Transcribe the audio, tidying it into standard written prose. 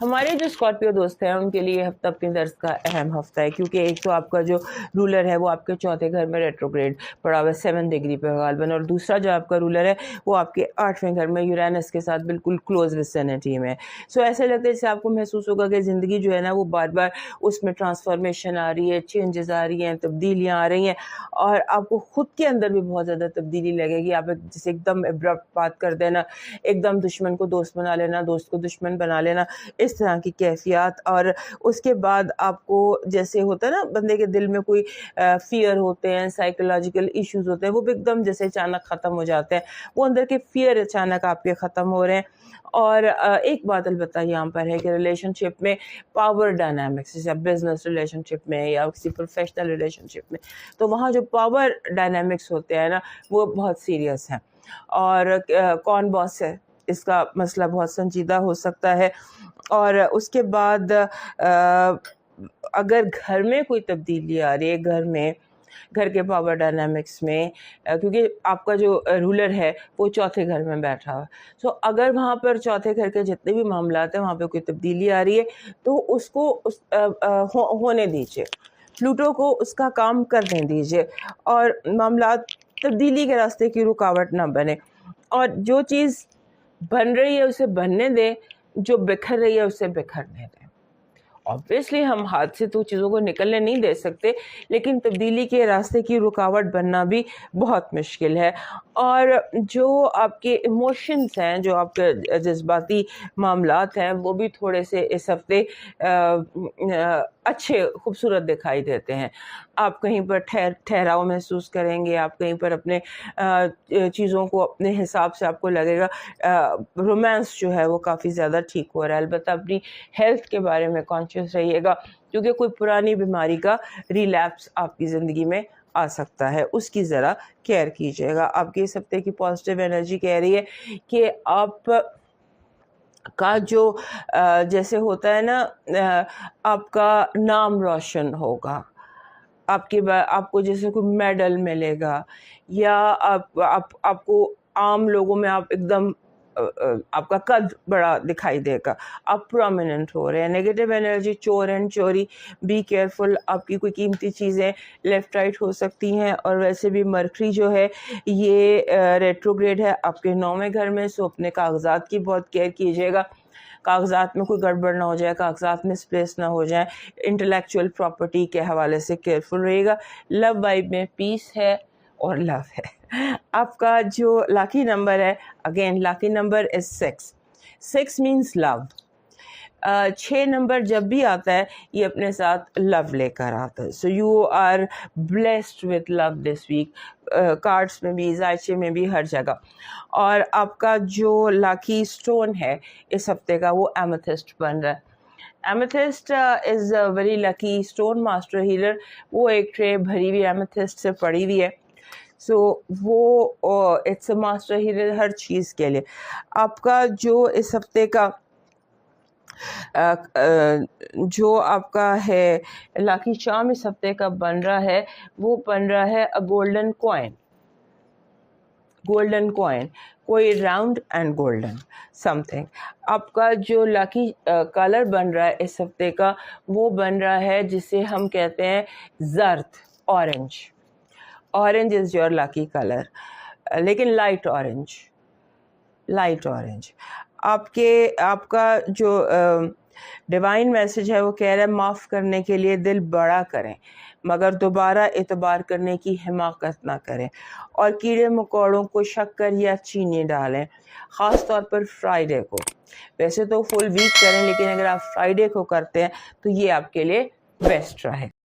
ہمارے جو اسکارپیو دوست ہیں ان کے لیے ہفتہ اپنی طرز کا اہم ہفتہ ہے، کیونکہ ایک تو آپ کا جو رولر ہے وہ آپ کے چوتھے گھر میں ریٹروگریڈ پڑا ہوا ہے 7 ڈگری پہ غالباً، اور دوسرا جو آپ کا رولر ہے وہ آپ کے 8ویں گھر میں یورینس کے ساتھ بالکل کلوز وسینٹی میں. سو ایسے لگتا ہے جیسے آپ کو محسوس ہوگا کہ زندگی جو ہے نا وہ بار بار اس میں ٹرانسفارمیشن آ رہی ہے، چینجز آ رہی ہیں، تبدیلیاں آ رہی ہیں، اور آپ کو خود کے اندر بھی بہت زیادہ تبدیلی لگے گی. آپ جیسے ایک دم ابرپٹ بات کر دینا، ایک دم دشمن کو دوست بنا لینا، دوست کو دشمن بنا لینا، اس طرح کی کیفیات. اور اس کے بعد آپ کو جیسے ہوتا ہے نا بندے کے دل میں کوئی فیئر ہوتے ہیں، سائیکولوجیکل ایشوز ہوتے ہیں، وہ بھی ایک دم جیسے اچانک ختم ہو جاتے ہیں، وہ اندر کے فیئر اچانک آپ کے ختم ہو رہے ہیں. اور ایک بات البتہ یہاں پر ہے کہ ریلیشن شپ میں پاور ڈائنامکس، جیسے بزنس ریلیشن شپ میں یا کسی پروفیشنل ریلیشن شپ میں، تو وہاں جو پاور ڈائنامکس ہوتے ہیں نا وہ بہت سیریس ہیں. اور کون باس ہے اس کا مسئلہ بہت سنجیدہ ہو سکتا ہے. اور اس کے بعد اگر گھر میں کوئی تبدیلی آ رہی ہے، گھر کے پاور ڈائنامکس میں، کیونکہ آپ کا جو رولر ہے وہ چوتھے گھر میں بیٹھا ہوا، سو اگر وہاں پر چوتھے گھر کے جتنے بھی معاملات ہیں وہاں پہ کوئی تبدیلی آ رہی ہے تو اس کو ہونے دیجیے، پلوٹو کو اس کا کام کرنے دیجیے، اور معاملات تبدیلی کے راستے کی رکاوٹ نہ بنے. اور جو چیز بن رہی ہے اسے بننے دیں، جو بکھر رہی ہے اسے بکھرنے دیں. obviously ہم ہاتھ سے تو چیزوں کو نکلنے نہیں دے سکتے، لیکن تبدیلی کے راستے کی رکاوٹ بننا بھی بہت مشکل ہے. اور جو آپ کے ایموشنز ہیں، جو آپ کے جذباتی معاملات ہیں، وہ بھی تھوڑے سے اس ہفتے اچھے خوبصورت دکھائی دیتے ہیں. آپ کہیں پر ٹھہراؤ محسوس کریں گے، آپ کہیں پر اپنے چیزوں کو اپنے حساب سے آپ کو لگے گا. رومانس جو ہے وہ کافی زیادہ ٹھیک ہو رہا ہے. البتہ اپنی ہیلتھ کے بارے میں کانشیس رہیے گا، کیونکہ کوئی پرانی بیماری کا ریلیپس آپ کی زندگی میں آ سکتا ہے، اس کی ذرا کیئر کیجیے گا. آپ کی اس ہفتے کی پازیٹیو انرجی کہہ رہی ہے کہ آپ کا جو جیسے ہوتا ہے نا آپ کا نام روشن ہوگا، آپ کو جیسے کوئی میڈل ملے گا، یا آپ کو عام لوگوں میں آپ ایک دم آپ کا قد بڑا دکھائی دے گا، آپ پرومیننٹ ہو رہے ہیں. نیگیٹو انرجی چور اینڈ چوری، بی کیئرفل. آپ کی کوئی قیمتی چیزیں لیفٹ رائٹ ہو سکتی ہیں. اور ویسے بھی مرکری جو ہے یہ ریٹروگریڈ ہے آپ کے 9ویں گھر میں، سو اپنے کاغذات کی بہت کیئر کیجیے گا، کاغذات میں کوئی گڑبڑ نہ ہو جائے، کاغذات مس پلیس نہ ہو جائیں. انٹلیکچوئل پراپرٹی کے حوالے سے کیئرفل رہیے گا. لو وائب میں پیس ہے اور لو ہے. آپ کا جو لاکی نمبر ہے، again lucky number is 6 means love. 6 number جب بھی آتا ہے یہ اپنے ساتھ لو لے کر آتا ہے. So you are blessed with love this week, cards میں بھی، زائچے میں بھی، ہر جگہ. اور آپ کا جو لاکی سٹون ہے اس ہفتے کا وہ ایمیتھسٹ بن رہا ہے. Amethyst is a very lucky stone. Master healer وہ ایک ٹرے بھری ہوئی ایمیتھسٹ سے پڑی ہوئی ہے. سو وہ اٹس اے ماسٹر ہیلر ہر چیز کے لیے. آپ کا جو اس ہفتے کا جو آپ کا ہے لاکی چارم اس ہفتے کا بن رہا ہے، وہ بن رہا ہے گولڈن کوائن. گولڈن کوائن، کوئی round and golden some thing. آپ کا جو لاکی کلر بن رہا ہے اس ہفتے کا وہ بن رہا ہے جسے ہم کہتے ہیں زرد، orange. Orange is your lucky colour, لیکن لائٹ اورنج. Light orange. آپ کا جو ڈیوائن میسج ہے وہ کہہ رہا ہے معاف کرنے کے لیے دل بڑا کریں، مگر دوبارہ اعتبار کرنے کی حماقت نہ کریں. اور کیڑے مکوڑوں کو شکر یا چینی ڈالیں، خاص طور پر فرائیڈے کو. ویسے تو فل ویک کریں، لیکن اگر آپ فرائیڈے کو کرتے ہیں تو یہ آپ کے لیے بیسٹ رہے.